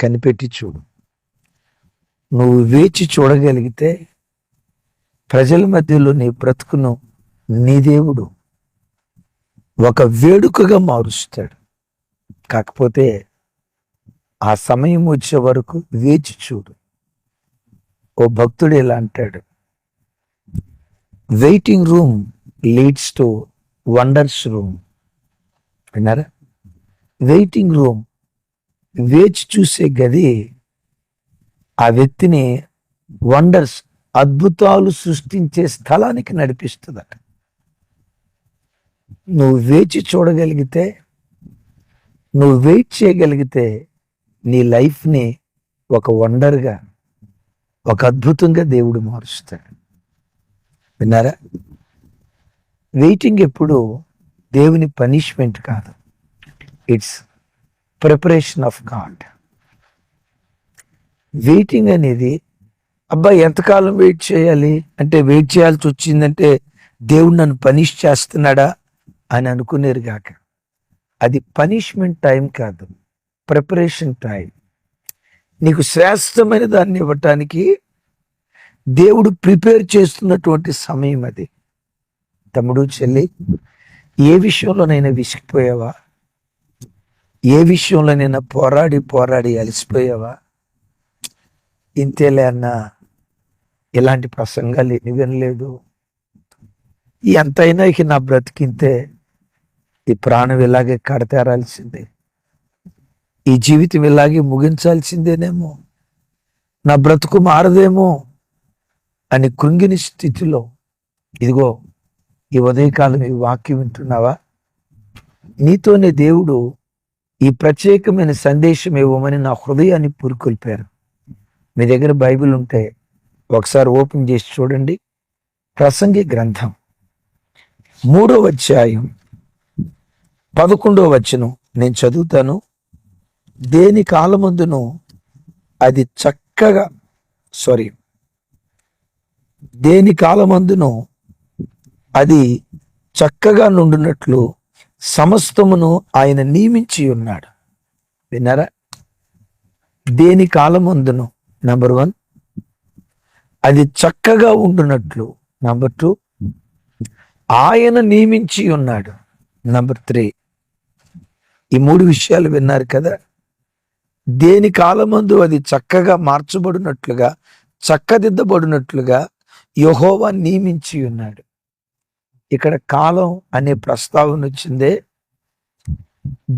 కనిపెట్టి చూడు. నువ్వు వేచి చూడగలిగితే ప్రజల మధ్యలో నీ బ్రతుకును నీ దేవుడు ఒక వేడుకగా మారుస్తాడు. కాకపోతే ఆ సమయం వచ్చే వరకు వేచి చూడు. ఓ భక్తుడు ఇలా అంటాడు, waiting room leads to wonders room. విన్నారా? వెయిటింగ్ రూమ్, వేచి చూసే గది ఆ వ్యక్తిని వండర్స్, అద్భుతాలు సృష్టించే స్థలానికి నడిపిస్తుందట. నువ్వు వేచి చూడగలిగితే, నువ్వు వెయిట్ చేయగలిగితే నీ లైఫ్ని ఒక వండర్గా, ఒక అద్భుతంగా దేవుడు మారుస్తాడు. విన్నారా? వెయిటింగ్ ఎప్పుడు దేవుని పనిష్మెంట్ కాదు, it's preparation of God. Waiting అనేది, అబ్బాయి ఎంతకాలం వెయిట్ చేయాలి అంటే, వెయిట్ చేయాల్సి వచ్చిందంటే దేవుడు నన్ను పనిష్ చేస్తున్నాడా అని అనుకునేరు గాక. అది పనిష్మెంట్ టైం కాదు, ప్రిపరేషన్ టైం. నీకు శ్రేష్టమైన దాన్ని ఇవ్వటానికి దేవుడు ప్రిపేర్ చేస్తున్నటువంటి సమయం అది. తమ్ముడు, చెల్లి, ఏ విషయంలోనైనా విసిగిపోయావా? ఏ విషయంలోనైనా పోరాడి పోరాడి అలసిపోయావా? ఇంతేలే అన్నా, ఇలాంటి ప్రసంగాలు ఎన్ని వినలేదు, ఎంతైనా ఇక నా బ్రతికింతే, ఈ ప్రాణం ఇలాగే కడతేరాల్సిందే, ఈ జీవితం ఇలాగే ముగించాల్సిందేనేమో, నా బ్రతుకు మారదేమో అని కృంగిని స్థితిలో, ఇదిగో ఈ ఉదయకాలం ఈ వాక్యం వింటున్నావా? నీతోనే దేవుడు ఈ ప్రత్యేకమైన సందేశం ఇవ్వమని నా హృదయాన్ని పురుకొల్పారు. మీ దగ్గర బైబిల్ ఉంటే ఒకసారి ఓపెన్ చేసి చూడండి. ప్రసంగి గ్రంథం 3వ అధ్యాయం 11వ వచనం నేను చదువుతాను. దేని కాలమందును అది చక్కగా దేని కాలమందును అది చక్కగా నుండినట్లు సమస్తమును ఆయన నియమించి ఉన్నాడు. విన్నారా? దేని కాలమందును, నంబర్ 1, అది చక్కగా ఉండునట్లు. నంబర్ 2, ఆయన నియమించి ఉన్నాడు. నంబర్ 3, ఈ 3 విషయాలు విన్నారు కదా. దేని కాలమందు అది చక్కగా మార్చబడినట్లుగా, చక్కదిద్దబడినట్లుగా యెహోవా నియమించి ఉన్నాడు. ఇక్కడ కాలం అనే ప్రస్తావన వచ్చిందే.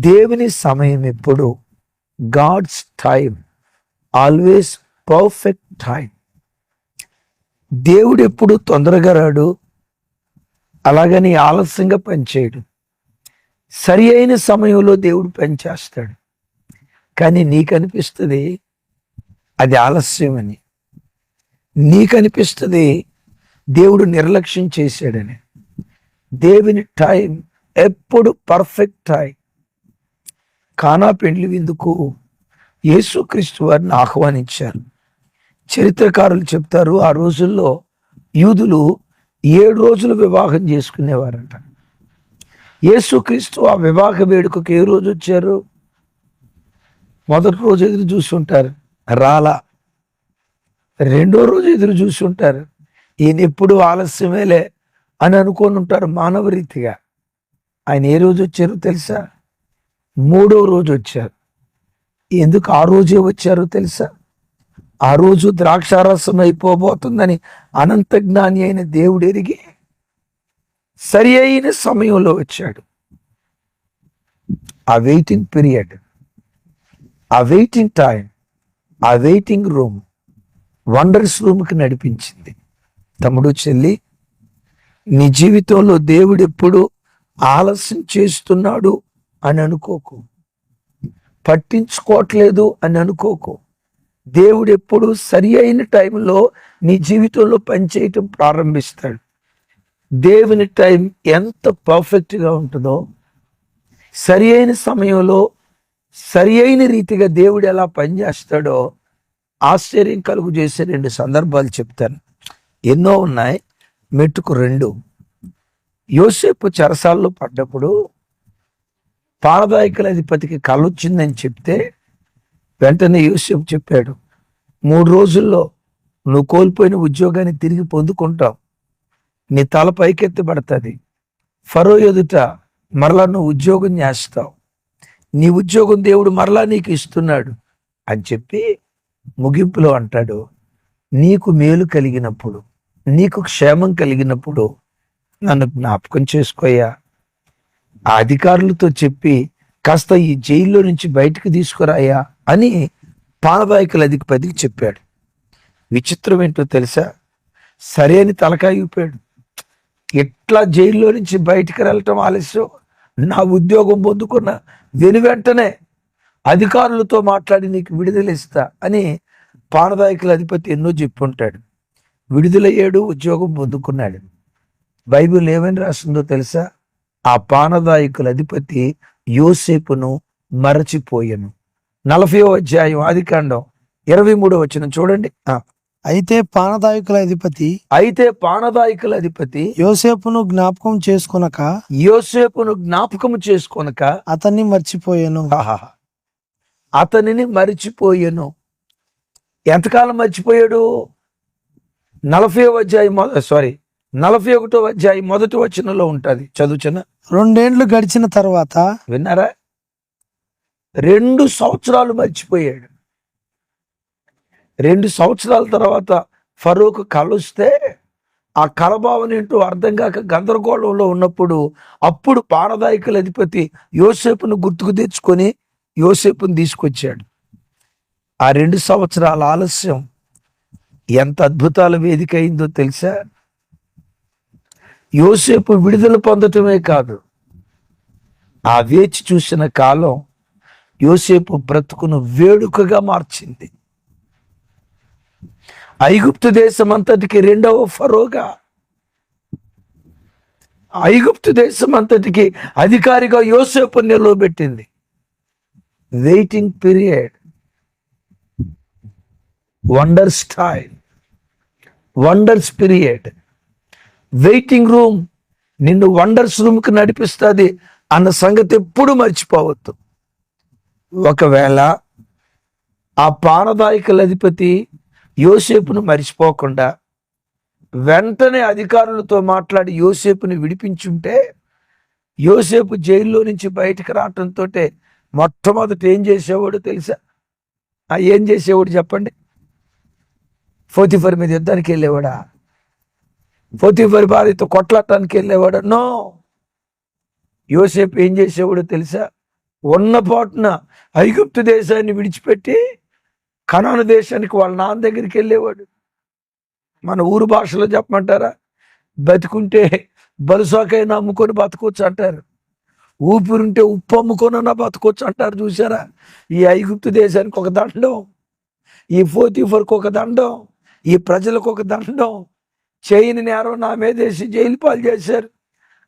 దేవుని సమయం ఎప్పుడు God's time, always perfect time. దేవుడు ఎప్పుడు తొందరగా రాడు, అలాగని ఆలస్యంగా పనిచేయడు. సరి అయిన సమయంలో దేవుడు పనిచేస్తాడు. కానీ నీకనిపిస్తుంది అది ఆలస్యమని, నీకనిపిస్తుంది దేవుడు నిర్లక్ష్యం చేశాడని. దేవుని టైం ఎప్పుడు పర్ఫెక్ట్ టైం. కానా పెండ్లి విందుకు యేసుక్రీస్తు వారిని ఆహ్వానించారు. చరిత్రకారులు చెప్తారు, ఆ రోజుల్లో యూదులు 7 రోజులు వివాహం చేసుకునేవారంట. యేసుక్రీస్తు ఆ వివాహ వేడుకకు ఏ రోజు వచ్చారు? మొదటి రోజు ఎదురు చూస్తుంటారు, రాలా. 2వ రోజు ఎదురు చూస్తుంటారు, ఈయన ఎప్పుడు ఆలస్యమేలే అని అనుకొని ఉంటారు మానవ రీతిగా. ఆయన ఏ రోజు వచ్చారో తెలుసా? 3వ రోజు వచ్చారు. ఎందుకు ఆ రోజే వచ్చారో తెలుసా? ఆ రోజు ద్రాక్షారసం అయిపోబోతుందని అనంత జ్ఞాని అయిన దేవుడు ఎరిగి సరి అయిన సమయంలో వచ్చాడు. ఆ వెయిటింగ్ పీరియడ్, ఆ వెయిటింగ్ టైం, ఆ వెయిటింగ్ రూమ్ వండర్స్ రూమ్కి నడిపించింది. తమ్ముడు, చెల్లి, నీ జీవితంలో దేవుడు ఎప్పుడు ఆలస్యం చేస్తున్నాడు అని అనుకోకు, పట్టించుకోవట్లేదు అని అనుకోకు. దేవుడు ఎప్పుడు సరి అయిన టైంలో నీ జీవితంలో పనిచేయటం ప్రారంభిస్తాడు. దేవుని టైం ఎంత పర్ఫెక్ట్గా ఉంటుందో, సరి అయిన సమయంలో సరి అయిన రీతిగా దేవుడు ఎలా పనిచేస్తాడో ఆశ్చర్యం కలుగు చేసే 2 సందర్భాలు చెప్తాను. ఎన్నో ఉన్నాయి, మెట్టుకు 2. యోసేపు చెరసాల్లో పడ్డప్పుడు పారదాయకుల అధిపతికి కలొచ్చిందని చెప్తే వెంటనే యోసేపు చెప్పాడు, 3 రోజుల్లో నువ్వు కోల్పోయిన ఉద్యోగాన్ని తిరిగి పొందుకుంటావు, నీ తల పైకెత్తబడుతుంది, ఫరో ఎదుట మరలా నువ్వు ఉద్యోగం చేస్తావు, నీ ఉద్యోగం దేవుడు మరలా నీకు ఇస్తున్నాడు అని చెప్పి ముగింపులో అంటాడు, నీకు మేలు కలిగినప్పుడు, నీకు క్షేమం కలిగినప్పుడు నన్ను జ్ఞాపకం చేసుకోయా, ఆ అధికారులతో చెప్పి కాస్త ఈ జైల్లో నుంచి బయటకు తీసుకురాయా అని పానబాయికుల అధిపతికి చెప్పాడు. విచిత్రం ఏంటో తెలుసా, సరే అని తలకాయ ఊపాడు. ఎట్లా జైల్లో నుంచి బయటికి వెళ్ళటం ఆలస్యం, నా ఉద్యోగం పొందుకున్న వెంటనే అధికారులతో మాట్లాడి నీకు విడుదల ఇస్తా అని పానదాయకుల అధిపతి ఎన్నో చెప్పుంటాడు. విడుదలయ్యాడు, ఉద్యోగం పొందుకున్నాడు. బైబిల్ ఏమని రాస్తుందో తెలుసా, ఆ పానదాయకుల అధిపతి యోసేపును మరచిపోయెను. 40వ అధ్యాయం ఆదికాండం 23వ వచనం చూడండి. అయితే పానదాయకుల అధిపతి యోసేపును జ్ఞాపకం చేసుకొనక అతన్ని మరిచిపోయెను. ఎంతకాలం మర్చిపోయాడు? 41వ అధ్యాయం 1వ వచనంలో ఉంటది, చదువుచన. 2 ఏండ్లు గడిచిన తర్వాత, విన్నారా, 2 సంవత్సరాలు మర్చిపోయాడు. 2 సంవత్సరాల తర్వాత ఫరోకు కలుస్తే ఆ కలభావం ఏంటో అర్థం కాక గందరగోళంలో ఉన్నప్పుడు అప్పుడు పానదాయకుల అధిపతి యోసేపును గుర్తుకు తెచ్చుకొని యోసేపును తీసుకొచ్చాడు. ఆ 2 సంవత్సరాల ఆలస్యం ఎంత అద్భుతాల వేదిక అయిందో తెలుసా. యోసేపు విడుదల పొందటమే కాదు, ఆ వేచి చూసిన కాలం యోసేపు బ్రతుకును వేడుకగా మార్చింది. ఐగుప్తు దేశం అంతటికి 2వ ఫరోగా, ఐగుప్తు దేశం అంతటికి అధికారిగా యోసేపు నిలవబెట్టింది. Waiting period, wonders time, wonders period, waiting room నిన్ను వండర్స్ రూమ్కి నడిపిస్తుంది అన్న సంగతి ఎప్పుడు మర్చిపోవద్దు. ఒకవేళ ఆ పానదాయకుల అధిపతి యోసేపును మర్చిపోకుండా వెంటనే అధికారులతో మాట్లాడి యోసేపుని విడిపించుంటే, యోసేపు జైల్లో నుంచి బయటకు రావటంతో మొట్టమొదటి ఏం చేసేవాడు తెలుసా? ఏం చేసేవాడు చెప్పండి? పోతీఫర్ మీద యుద్ధానికి వెళ్ళేవాడా? పోతీఫర్ భార్యతో కొట్లాడటానికి వెళ్ళేవాడా? నో. యోసేపు ఏం చేసేవాడు తెలుసా? ఉన్నపాటున ఐగుప్తు దేశాన్ని విడిచిపెట్టి కనాను దేశానికి వాళ్ళ నాన్న దగ్గరికి వెళ్ళేవాడు. మన ఊరు భాషలో చెప్పమంటారా, బతుకుంటే బలుసాకైనా అమ్ముకొని బతకొచ్చు అంటారు, ఊపిరుంటే ఉప్పు అమ్ముకొనన్నా బతకొచ్చు అంటారు. చూసారా, ఈ ఐగుప్తు దేశానికి ఒక దండం, ఈ పోతీఫర్కి ఒక దండం, ఈ ప్రజలకు ఒక దండం. చేయని నేరం నా మీదేసి జైలు పాలు చేశారు.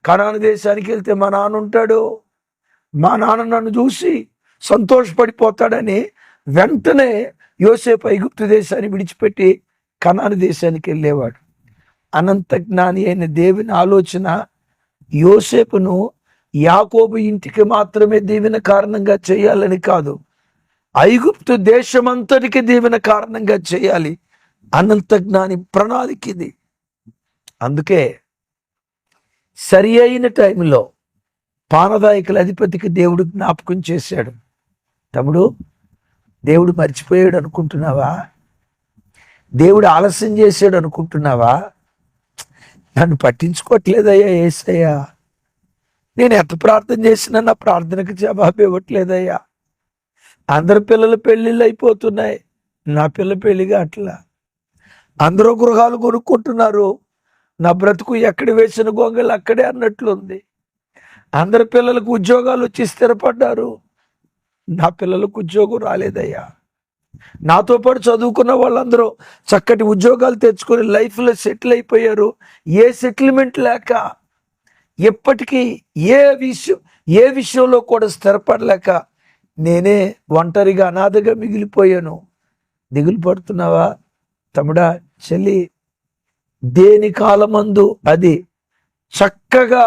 కనాను దేశానికి వెళ్తే మా నాన్న ఉంటాడు, మా నాన్న నన్ను చూసి సంతోషపడిపోతాడని వెంటనే యోసేపు ఐగుప్తు దేశాన్ని విడిచిపెట్టి కనాను దేశానికి వెళ్ళేవాడు. అనంత జ్ఞాని అయిన దేవుని ఆలోచన యోసేపును యాకోబు ఇంటికి మాత్రమే దీవెన కారణంగా చేయాలని కాదు, ఐగుప్తు దేశమంతటికి దీవెన కారణంగా చేయాలి. అనంత జ్ఞాని ప్రణాళిక ఇది. అందుకే సరి అయిన టైంలో పానదాయకుల అధిపతికి దేవుడు జ్ఞాపకం చేశాడు. తమ్ముడు, దేవుడు మర్చిపోయాడు అనుకుంటున్నావా? దేవుడు ఆలస్యం చేశాడు అనుకుంటున్నావా? నన్ను పట్టించుకోవట్లేదయ్యా యేసయ్యా, నేను ఎంత ప్రార్థన చేసినా నా ప్రార్థనకు జవాబు ఇవ్వట్లేదయ్యా. అందరి పిల్లల పెళ్ళిళ్ళు అయిపోతున్నాయి, నా పిల్ల పెళ్ళిగా అట్లా. అందరూ గృహాలు కొనుక్కుంటున్నారు, నా బ్రతుకు ఎక్కడ వేసిన గొంగలు అక్కడే అన్నట్లుంది. అందరి పిల్లలకు ఉద్యోగాలు వచ్చి స్థిరపడ్డారు, నా పిల్లలకు ఉద్యోగం రాలేదయ్యా. నాతో పాటు చదువుకున్న వాళ్ళందరూ చక్కటి ఉద్యోగాలు తెచ్చుకొని లైఫ్లో సెటిల్ అయిపోయారు. ఏ సెటిల్మెంట్ లేక ఎప్పటికీ ఏ విషయంలో కూడా స్థిరపడలేక నేనే ఒంటరిగా అనాథగా మిగిలిపోయాను. దిగులు పడుతున్నావా తమ్ముడా, చెల్లి? దేని కాలమందు అది చక్కగా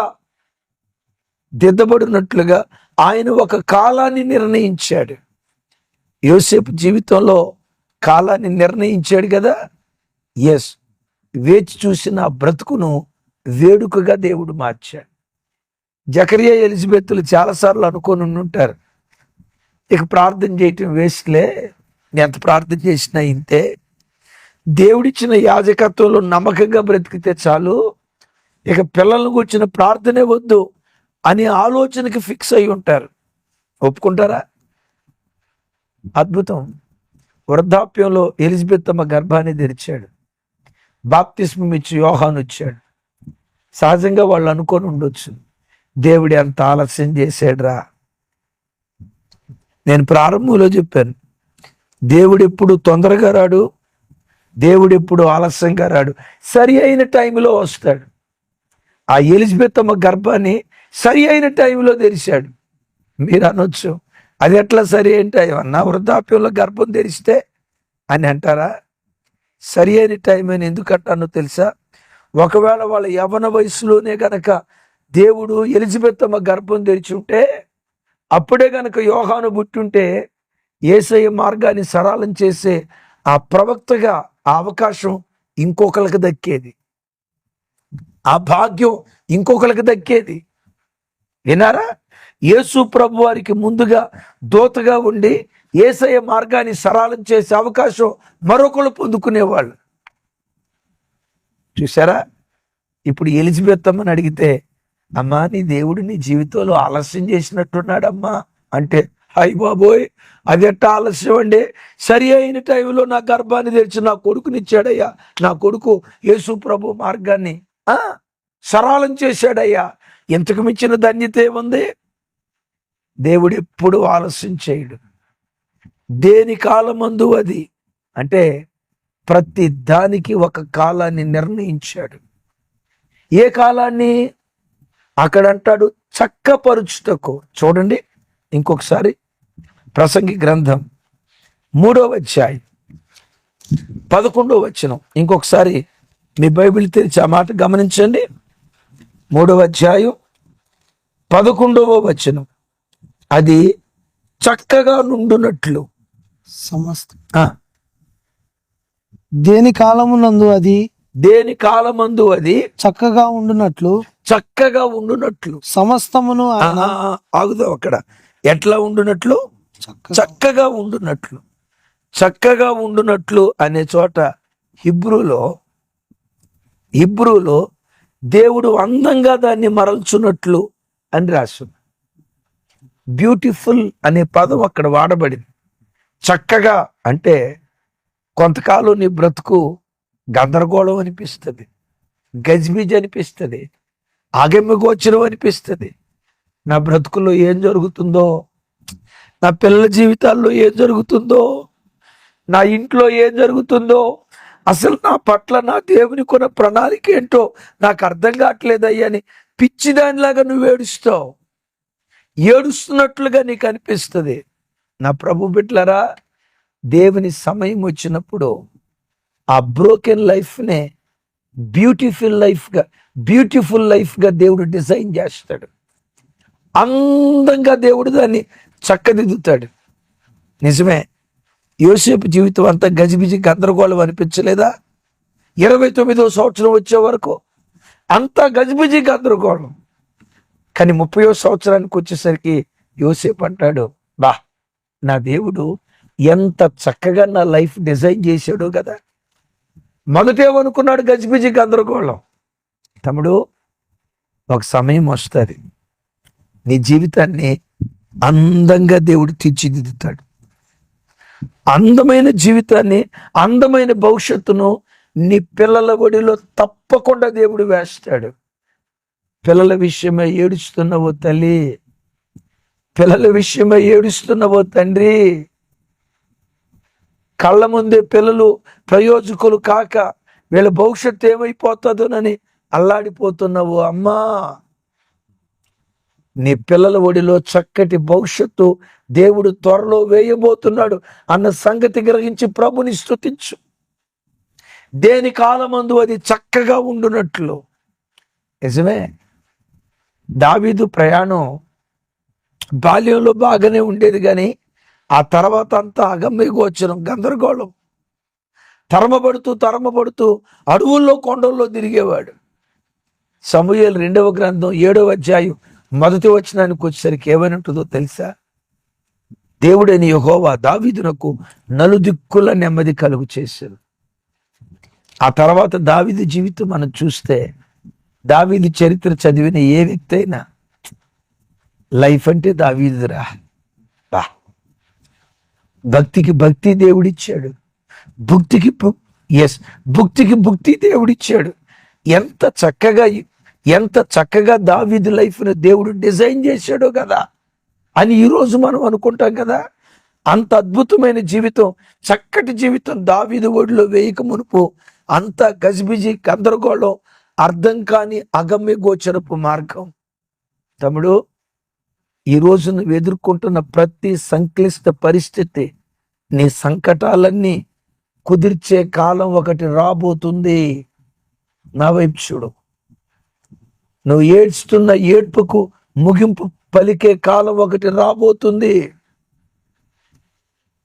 దిద్దబడినట్లుగా ఆయన ఒక కాలాన్ని నిర్ణయించాడు. యోసేపు జీవితంలో కాలాన్ని నిర్ణయించాడు కదా. ఎస్, వేచి చూసిన ఆ బ్రతుకును వేడుకగా దేవుడు మార్చాడు. జకరియా ఎలిజబెత్తులు చాలాసార్లు అనుకొని ఉంటారు, ఇక ప్రార్థన చేయటం వేస్ట్లే, ఎంత ప్రార్థన చేసినా ఇంతే, దేవుడిచ్చిన యాజకత్వంలో నమ్మకంగా బ్రతికితే చాలు, ఇక పిల్లలను కూర్చున్న ప్రార్థనే వద్దు అనే ఆలోచనకి ఫిక్స్ అయి ఉంటారు. ఒప్పుకుంటారా? అద్భుతం. వృద్ధాప్యంలో ఎలిజబెత్ తమ గర్భాన్ని తెరిచాడు. బాప్తిస్మం ఇచ్చి యోహాను వచ్చాడు. సహజంగా వాళ్ళు అనుకొని ఉండొచ్చు, దేవుడు ఎంత ఆలస్యం చేశాడురా. నేను ప్రారంభంలో చెప్పాను, దేవుడు ఎప్పుడు తొందరగా రాడు, దేవుడు ఎప్పుడు ఆలస్యంగా రాడు, సరి అయిన టైంలో వస్తాడు. ఆ ఎలిజబెత్ తమ గర్భాన్ని సరి అయిన టైంలో తెరిచాడు. మీరు అనొచ్చు, అది ఎట్లా సరి అయిన టైం అన్నా, వృద్ధాప్యంలో గర్భం తెరిస్తే అని అంటారా? సరి అయిన టైం అని ఎందుకంటానో తెలుసా? ఒకవేళ వాళ్ళ యవ్వన వయసులోనే గనక దేవుడు ఎలిజబెత్ తమ గర్భం తెరిచి ఉంటే, అప్పుడే గనక యోహాను పుట్టుంటే, యేసయ్య మార్గాన్ని సరళం చేసే ఆ ప్రవక్తగా ఆ అవకాశం ఇంకొకరికి దక్కేది, ఆ భాగ్యం ఇంకొకరికి దక్కేది. వినారా? యేసు ప్రభు వారికి ముందుగా దూతగా ఉండి యేసయ్య మార్గాన్ని సరళం చేసే అవకాశం మరొకరు పొందుకునేవాళ్ళు. చూసారా? ఇప్పుడు ఎలిజబెత్ అమ్మని అడిగితే, అమ్మా నీ దేవుడు నీ జీవితంలో ఆలస్యం చేసినట్టున్నాడమ్మా అంటే, అయ్య బాబోయ్ అది ఎట్టా ఆలస్యం అండి, సరి అయిన టైంలో నా గర్భాన్ని తెరిచి నా కొడుకునిచ్చాడయ్యా, నా కొడుకు యేసు ప్రభు మార్గాన్ని సరళం చేశాడయ్యా, ఇంతకు మించిన ధన్యత ఏముంది? దేవుడు ఎప్పుడు ఆలస్యం చేయడు. దేని కాలమందు అది అంటే ప్రతి దానికి ఒక కాలాన్ని నిర్ణయించాడు. ఏ కాలాన్ని? అక్కడ అంటాడు చక్కపరుచుటకు. చూడండి ఇంకొకసారి, ప్రసంగి గ్రంథం 3వ అధ్యాయం 11వ వచనం. ఇంకొకసారి మీ బైబిల్ తెరిచి ఆ మాట గమనించండి. 3వ అధ్యాయం 11వ వచనం. అది చక్కగా నుండునట్లు దేని కాలమునందు అది, దేని కాలమందు అది చక్కగా ఉండునట్లు, చక్కగా ఉండునట్లు సమస్తమును ఆగుదాం అక్కడ. ఎట్లా ఉండునట్లు? చక్కగా ఉండునట్లు. చక్కగా ఉండునట్లు అనే చోట హిబ్రూలో దేవుడు అందంగా దాన్ని మరల్చున్నట్లు అని రాసు. బ్యూటిఫుల్ అనే పదం అక్కడ వాడబడింది. చక్కగా అంటే కొంతకాలం నీ బ్రతుకు గందరగోళం అనిపిస్తుంది, గజిబిజి అనిపిస్తుంది, ఆగమ్యగోచరం అనిపిస్తుంది. నా బ్రతుకులో ఏం జరుగుతుందో, నా పిల్లల జీవితాల్లో ఏం జరుగుతుందో, నా ఇంట్లో ఏం జరుగుతుందో, అసలు నా పట్ల నా దేవుని కొన్న ప్రణాళిక ఏంటో నాకు అర్థం కావట్లేదయ్యా అని పిచ్చిదానిలాగా నువ్వు ఏడుస్తావు. ఏడుస్తున్నట్లుగా నీకు అనిపిస్తుంది. నా ప్రభు బిడ్డలారా, దేవుని సమయం వచ్చినప్పుడు ఆ బ్రోకెన్ లైఫ్నే బ్యూటిఫుల్ లైఫ్గా దేవుడు డిజైన్ చేస్తాడు. అందంగా దేవుడు దాన్ని చక్కదిద్దుతాడు. నిజమే, యోసేపు జీవితం అంతా గజిబిజి గందరగోళం అనిపించలేదా? 29వ సంవత్సరం వచ్చే వరకు అంతా గజిబిజి గందరగోళం. కానీ 30వ సంవత్సరానికి వచ్చేసరికి యోసేపు అంటాడు, బా నా దేవుడు ఎంత చక్కగా నా లైఫ్ డిజైన్ చేశాడు కదా. మొదటేమనుకున్నాడు? గజిబిజి గందరగోళం. తమ్ముడు, ఒక సమయం వస్తుంది, నీ జీవితాన్ని అందంగా దేవుడు తీర్చిదిద్దుతాడు. అందమైన జీవితాన్ని, అందమైన భవిష్యత్తును నీ పిల్లల ఒడిలో తప్పకుండా దేవుడు వేస్తాడు. పిల్లల విషయమై ఏడుస్తున్నవో తల్లి, పిల్లల విషయమై ఏడుస్తున్నవో తండ్రి, కళ్ళ ముందే పిల్లలు ప్రయోజకులు కాక వీళ్ళ భవిష్యత్తు ఏమైపోతుందోనని అల్లాడిపోతున్నావు అమ్మా. నీ పిల్లల ఒడిలో చక్కటి భవిష్యత్తు దేవుడు త్వరలో వేయబోతున్నాడు అన్న సంగతి గ్రహించి ప్రభుని స్తుతించు. దేని కాలమందు అది చక్కగా ఉండునట్లు. నిజమే, దావీదు ప్రయాణం బాల్యంలో బాగానే ఉండేది, కానీ ఆ తర్వాత అంతా అగమ్య గోచరం, గందరగోళం. తరమబడుతూ అడవుల్లో కొండల్లో తిరిగేవాడు. సమూయేలు 2వ గ్రంథం 7వ అధ్యాయం 1వ వచనానికి వచ్చేసరికి ఏమని ఉంటుందో తెలుసా? దేవుడైన యెహోవా దావీదునకు నలుదిక్కుల నెమ్మది కలుగు చేశారు. ఆ తర్వాత దావీదు జీవితం మనం చూస్తే, దావీదు చరిత్ర చదివిన ఏ వ్యక్తి అయినా లైఫ్ అంటే దావీదురా, బా, భక్తికి భక్తి దేవుడిచ్చాడు, భుక్తికి భుక్తి దేవుడిచ్చాడు. ఎంత చక్కగా దావీదు లైఫ్ను దేవుడు డిజైన్ చేశాడో కదా అని ఈరోజు మనం అనుకుంటాం కదా. అంత అద్భుతమైన జీవితం, చక్కటి జీవితం దావీదు ఒడిలో వేయక మునుపు అంత గజిబిజి, గందరగోళం, అర్థం కాని అగమ్య గోచరపు మార్గం. తమ్ముడు, ఈరోజు నువ్వు ఎదుర్కొంటున్న ప్రతి సంక్లిష్ట పరిస్థితి, నీ సంకటాలన్నీ కుదిర్చే కాలం ఒకటి రాబోతుంది. నా వైపు చూడు. నువ్వు ఏడ్చుతున్న ఏడ్పుకు ముగింపు పలికే కాలం ఒకటి రాబోతుంది.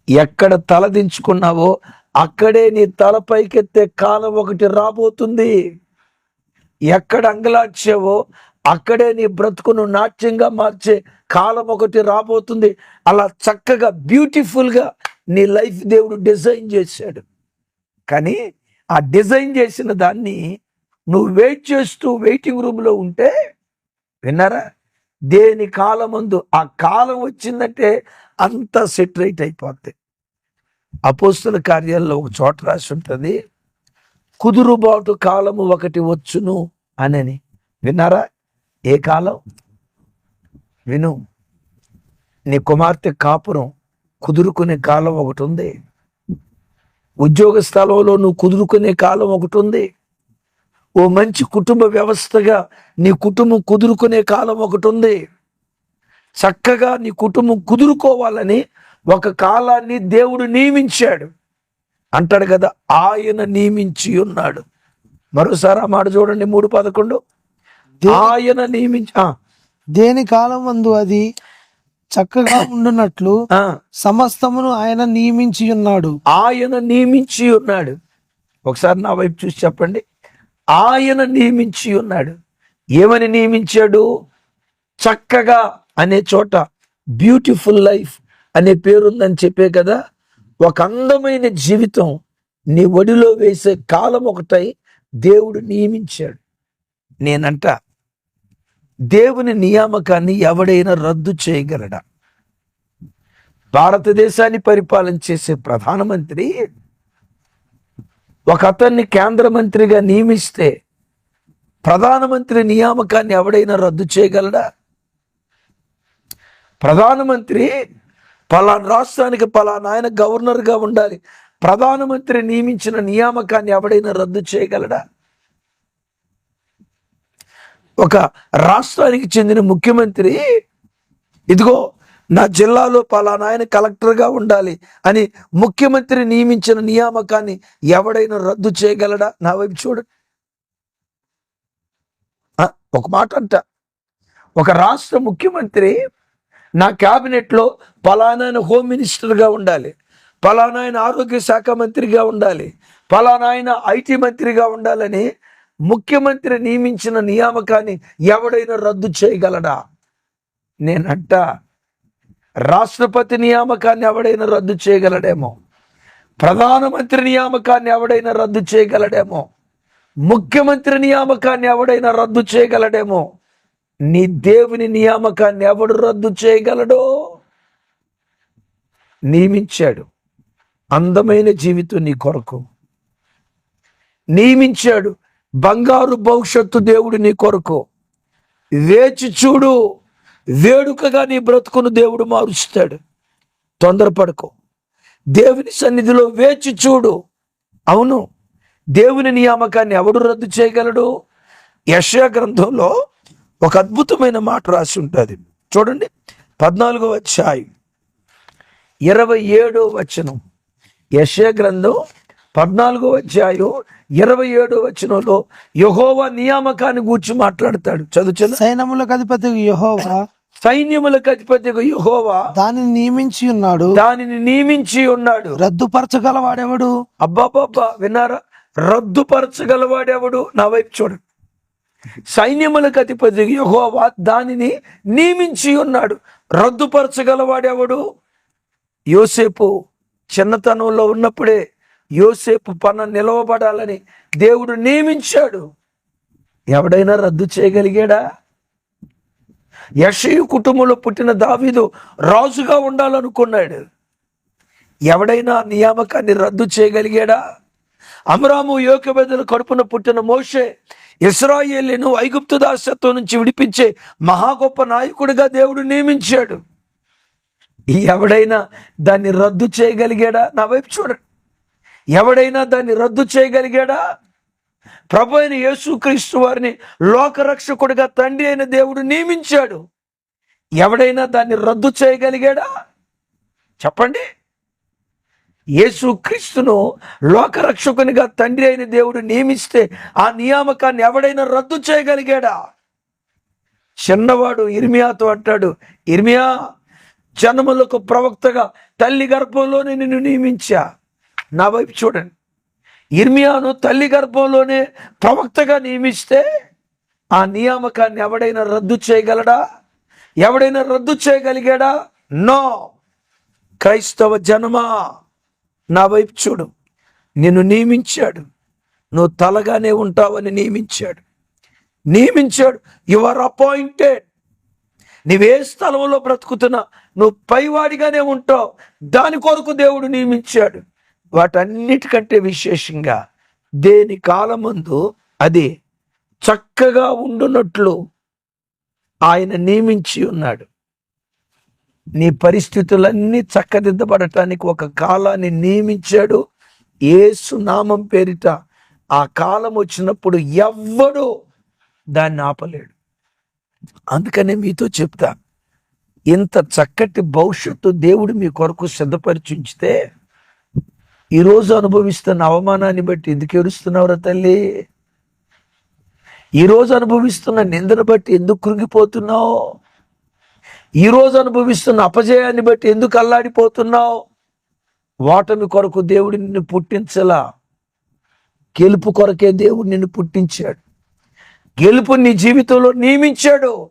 ఎక్కడ తలదించుకున్నావో అక్కడే నీ తల పైకెత్తే కాలం ఒకటి రాబోతుంది. ఎక్కడ అంగలార్చావో అక్కడే నీ బ్రతుకును నాట్యంగా మార్చే కాలం ఒకటి రాబోతుంది. అలా చక్కగా బ్యూటిఫుల్గా నీ లైఫ్ దేవుడు డిజైన్ చేశాడు. కానీ ఆ డిజైన్ చేసిన దాన్ని నువ్వు వెయిట్ చేస్తూ వెయిటింగ్ రూమ్లో ఉంటే, విన్నారా, దేని కాలమందు ఆ కాలం వచ్చిందంటే అంతా సెట్ రైట్ అయిపోద్ది. అపోస్తుల కార్యాల్లో ఒక చోట రాసి ఉంటుంది, కుదురుబాటు కాలము ఒకటి వచ్చును అని. విన్నారా? ఏ కాలం? విను. నీ కుమార్తె కాపురం కుదురుకునే కాలం ఒకటి ఉంది. ఉద్యోగ స్థలంలో నువ్వు కుదురుకునే కాలం ఒకటి ఉంది. ఓ మంచి కుటుంబ వ్యవస్థగా నీ కుటుంబం కుదురుకునే కాలం ఒకటి ఉంది. చక్కగా నీ కుటుంబం కుదురుకోవాలని ఒక కాలాన్ని దేవుడు నియమించాడు. అంటాడు కదా, ఆయన నియమించి ఉన్నాడు. మరోసారి ఆ మాట చూడండి, 3:11. ఆయన దేని కాలం మందు అది చక్కగా ఉండునట్లు సమస్తమును ఆయన నియమించి ఉన్నాడు. ఆయన నియమించి ఉన్నాడు. ఒకసారి నా వైపు చూసి చెప్పండి, ఆయన నియమించి ఉన్నాడు. ఏమని నియమించాడు? చక్కగా అనే చోట బ్యూటిఫుల్ లైఫ్ అనే పేరుందని చెప్పే కదా. ఒక అందమైన జీవితం నీ ఒడిలో వేసే కాలం ఒకటై దేవుడు నియమించాడు. నేనంట, దేవుని నియామకాన్ని ఎవడైనా రద్దు చేయగలడా? భారతదేశాన్ని పరిపాలన చేసే ప్రధానమంత్రి ఒక అతన్ని కేంద్ర మంత్రిగా నియమిస్తే ప్రధానమంత్రి నియామకాన్ని ఎవడైనా రద్దు చేయగలడా? ప్రధానమంత్రి పలానా రాష్ట్రానికి పలానా ఆయన గవర్నర్గా ఉండాలి, ప్రధానమంత్రి నియమించిన నియామకాన్ని ఎవడైనా రద్దు చేయగలడా? ఒక రాష్ట్రానికి చెందిన ముఖ్యమంత్రి, ఇదిగో నా జిల్లాలో పలానా ఆయన కలెక్టర్గా ఉండాలి అని ముఖ్యమంత్రి నియమించిన నియామకాన్ని ఎవడైనా రద్దు చేయగలడా? నా వైపు చూడండి. ఒక మాట అంట, ఒక రాష్ట్ర ముఖ్యమంత్రి నా క్యాబినెట్లో పలానా ఆయన హోమ్ మినిస్టర్గా ఉండాలి, పలానా ఆయన ఆరోగ్య శాఖ మంత్రిగా ఉండాలి, పలానా ఆయన ఐటీ మంత్రిగా ఉండాలని ముఖ్యమంత్రి నియమించిన నియామకాన్ని ఎవడైనా రద్దు చేయగలడా? నేనంట, రాష్ట్రపతి నియామకాన్ని ఎవడైనా రద్దు చేయగలడేమో, ప్రధానమంత్రి నియామకాన్ని ఎవడైనా రద్దు చేయగలడేమో, ముఖ్యమంత్రి నియామకాన్ని ఎవడైనా రద్దు చేయగలడేమో. నీ దేవుని నియామకాన్ని ఎవడు రద్దు చేయగలడో? నియమించాడు అందమైన జీవితం నీ కొరకు, నియమించాడు బంగారు భవిష్యత్తు దేవుడు నీ కొరకు. వేచి చూడు, వేడుకగా నీ బ్రతుకును దేవుడు మారుస్తాడు. తొందరపడకు, దేవుని సన్నిధిలో వేచి చూడు. అవును, దేవుని నియామకాన్ని ఎవడు రద్దు చేయగలడు? యెషయా గ్రంథంలో ఒక అద్భుతమైన మాట రాసి ఉంటుంది. చూడండి, 14వ అధ్యాయం 27వ వచనం. యెషయా గ్రంథం 14వ అధ్యాయం 27వ వచనంలో యెహోవా నియామకాన్ని గూర్చి మాట్లాడతాడు. చదువు. సైన్యములకు అధిపతి యెహోవా సైన్యములకు అధిపతిగా యెహోవా దానిని నియమించి ఉన్నాడు. రద్దుపరచగలవాడెవడు? అబ్బాబ్బా, విన్నారా? రద్దుపరచగలవాడెవడు? నా వైపు చూడండి. సైన్యములకు అధిపతిగా యెహోవా దానిని నియమించి ఉన్నాడు. రద్దుపరచగలవాడెవడు? యోసేపు చిన్నతనంలో ఉన్నప్పుడే యోసేపు పన నిలవబడాలని దేవుడు నియమించాడు. ఎవడైనా రద్దు చేయగలిగాడా? యెషయి కుటుంబంలో పుట్టిన దావీదు రాజుగా ఉండాలనుకున్నాడు. ఎవడైనా నియామకాన్ని రద్దు చేయగలిగాడా? అమ్రాము యోకెబెదల కడుపున పుట్టిన మోషే ఇశ్రాయేలును ఐగుప్తు దాస్యత్వం నుంచి విడిపించే మహా గొప్ప నాయకుడిగా దేవుడు నియమించాడు. ఎవడైనా దాన్ని రద్దు చేయగలిగాడా? నా వైపు చూడండి. ఎవడైనా దాన్ని రద్దు చేయగలిగాడా? ప్రభు అయిన యేసుక్రీస్తు వారిని లోకరక్షకుడిగా తండ్రి అయిన దేవుడు నియమించాడు. ఎవడైనా దాన్ని రద్దు చేయగలిగాడా? చెప్పండి. యేసుక్రీస్తును లోకరక్షకునిగా తండ్రి అయిన దేవుడు నియమిస్తే ఆ నియామకాన్ని ఎవడైనా రద్దు చేయగలిగాడా? చిన్నవాడు ఇర్మియాతో అంటాడు, ఇర్మియా, జనములకు ప్రవక్తగా తల్లి గర్భంలోనే నిన్ను నియమించా. నా వైపు చూడండి. ఇర్మియాను తల్లి గర్భంలోనే ప్రవక్తగా నియమిస్తే ఆ నియామకాన్ని ఎవడైనా రద్దు చేయగలడా? ఎవడైనా రద్దు చేయగలిగాడా? నో. క్రైస్తవ జనమా, నా వైపు చూడు. నిన్ను నియమించాడు. నువ్వు తలగానే ఉంటావని నియమించాడు. You are appointed. నువ్వే స్థలంలో బ్రతుకుతున్నా నువ్వు పైవాడిగానే ఉంటావు. దాని కొరకు దేవుడు నియమించాడు. వాటన్నిటికంటే విశేషంగా దేని కాలమందు అది చక్కగా ఉండునట్లు ఆయన నియమించి ఉన్నాడు. నీ పరిస్థితులన్నీ చక్కదిద్దబడటానికి ఒక కాలాన్ని నియమించాడు. యేసు నామం పేరిట ఆ కాలం వచ్చినప్పుడు ఎవ్వడు దాన్ని ఆపలేడు. అందుకనే మీతో చెప్తా, ఇంత చక్కటి భవిష్యత్తు దేవుడు మీ కొరకు సిద్ధపరిచి ఉంచితే ఈరోజు అనుభవిస్తున్న అవమానాన్ని బట్టి ఎందుకు ఏడుస్తున్నావురా తల్లి? ఈరోజు అనుభవిస్తున్న నిందను బట్టి ఎందుకు కృంగిపోతున్నావు? ఈరోజు అనుభవిస్తున్న అపజయాన్ని బట్టి ఎందుకు అల్లాడిపోతున్నావు? ఓటమి కొరకు దేవుడు నిన్ను పుట్టించలా, గెలుపు కొరకే దేవుడు నిన్ను పుట్టించాడు. గెలుపు నీ జీవితంలో నియమించాడు.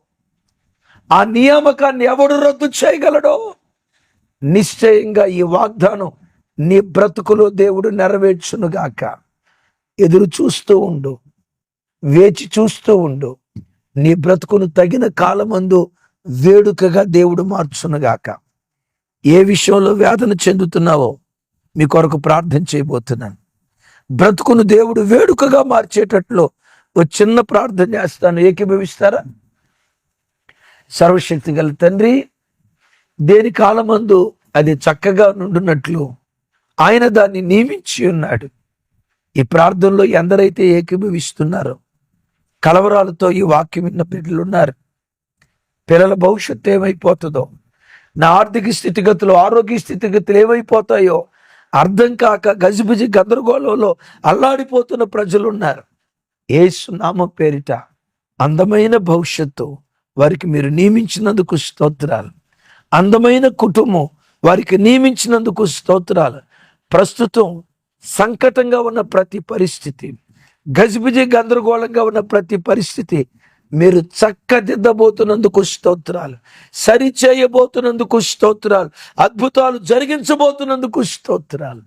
ఆ నియామకాన్ని ఎవడు రద్దు చేయగలడో? నిశ్చయంగా ఈ వాగ్దానం నీ బ్రతుకులో దేవుడు నెరవేర్చునుగాక. ఎదురు చూస్తూ ఉండు, వేచి చూస్తూ ఉండు. నీ బ్రతుకును తగిన కాలమందు వేడుకగా దేవుడు మార్చునుగాక. ఏ విషయంలో వేదన చెందుతున్నావో మీ కొరకు ప్రార్థన చేయబోతున్నాను. బ్రతుకును దేవుడు వేడుకగా మార్చేటట్లు ఓ చిన్న ప్రార్థన చేస్తాను. ఏకీభవిస్తారా? సర్వశక్తి గల తండ్రి, దేని కాలమందు అది చక్కగా నుండునట్లు ఆయన దాన్ని నియమించి ఉన్నాడు. ఈ ప్రార్థనలో ఎందరైతే ఏకీభవిస్తున్నారో, కలవరాలతో ఈ వాక్యం విన్న బిడ్డలు ఉన్నారు. పిల్లల భవిష్యత్తు ఏమైపోతుందో, నా ఆర్థిక స్థితిగతులు, ఆరోగ్య స్థితిగతులు ఏమైపోతాయో అర్థం కాక గజిబిజి గందరగోళంలో అల్లాడిపోతున్న ప్రజలు ఉన్నారు. యేసు నామం పేరిట అందమైన భవిష్యత్తు వారికి మీరు నియమించినందుకు స్తోత్రాలు. అందమైన కుటుంబం వారికి నియమించినందుకు స్తోత్రాలు. ప్రస్తుతం సంకటంగా ఉన్న ప్రతి పరిస్థితి, గజిబిజి గందరగోళంగా ఉన్న ప్రతి పరిస్థితి మీరు చక్కదిద్దబోతున్నందుకు స్తోత్రాలు. సరి చేయబోతున్నందుకు స్తోత్రాలు. అద్భుతాలు జరిగించబోతున్నందుకు స్తోత్రాలు.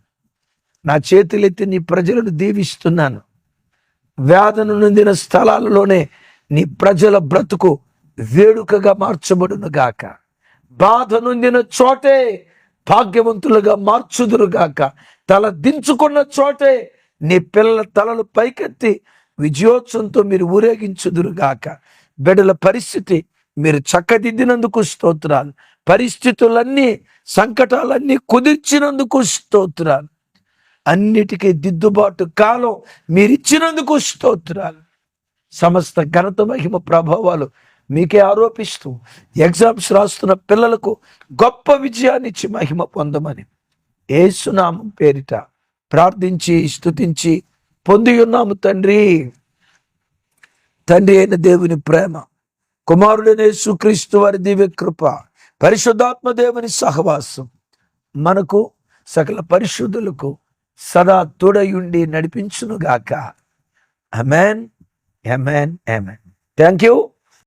నా చేతులెత్తి నీ ప్రజలను దీవిస్తున్నాను. వేదన నొందిన స్థలాలలోనే నీ ప్రజల బ్రతుకు వేడుకగా మార్చబడును గాక. బాధ నొందిన చోటే భాగ్యవంతులుగా మార్చుదురుగాక. తల దించుకున్న చోటే నీ పిల్లల తలలు పైకెత్తి విజయోత్సవంతో మీరు ఊరేగించుదురుగాక. బిడ్డల పరిస్థితి మీరు చక్కదిద్దినందుకు స్తోత్రాలు. పరిస్థితులన్నీ, సంకటాలన్నీ కుదిర్చినందుకు స్తోత్రాలు. అన్నిటికీ దిద్దుబాటు కాలం మీరిచ్చినందుకు స్తోత్రాలు. సమస్త ఘనత, మహిమ, ప్రభావాలు మీకే ఆరోపిస్తూ ఎగ్జామ్స్ రాస్తున్న పిల్లలకు గొప్ప విజయాన్ని ఇచ్చి మహిమ పొందమని యేసు నామం పేరిట ప్రార్థించి స్తుతించి పొంది ఉన్నాము తండ్రి. తండ్రి అయిన దేవుని ప్రేమ, కుమారుడైన యేసుక్రీస్తు వారి దివ్య కృప, పరిశుద్ధాత్మ దేవుని సహవాసం మనకు సకల పరిశుద్ధులకు సదా తోడయుండి నడిపించునుగాక. ఆమేన్, ఆమేన్, ఆమేన్. Thank you.